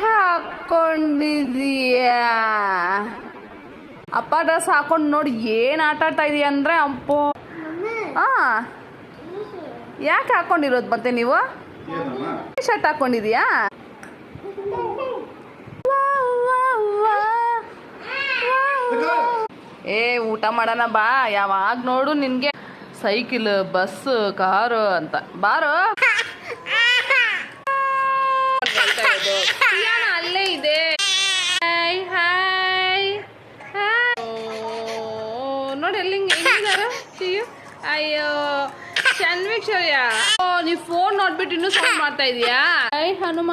ಹಾಕೊಂಡಿದೀಯಾ? ಅಪ್ಪ ಡ್ರೆಸ್ ಹಾಕೊಂಡು ನೋಡಿ ಏನು ಆಟ ಆಡ್ತಾ ಇದೀಯ ಅಂದರೆ ಅಪ್ಪೋ. ಹಾಂ, ಯಾಕೆ ಹಾಕೊಂಡಿರೋದು ಮತ್ತೆ ನೀವು? ಟಿ ಶರ್ಟ್ ಹಾಕೊಂಡಿದೀಯಾ? ಏ ಊಟ ಮಾಡೋಣ ಬಾ. ಯಾವಾಗ ನೋಡು ನಿನಗೆ ಸೈಕಲ್, ಬಸ್, ಕಾರು ಅಂತ. ಬಾರೋ, ಅಲ್ಲೇ ಇದೆ. ಹಾಯ್ ಹಾಯ್ ನೋಡಿ ಎಲ್ಲಿ ಹೆಂಗಿದಾರ. ಅಯ್ಯೋ ಚನ್ವಿಕ್ ಶೌರ್ಯ, ನೀವು ಫೋನ್ ನೋಡ್ಬಿಟ್ಟು ಇನ್ನೂ ಸೌಂಡ್ ಮಾಡ್ತಾ ಇದೀಯಾ? ಹಾಯ್ ಹನುಮ.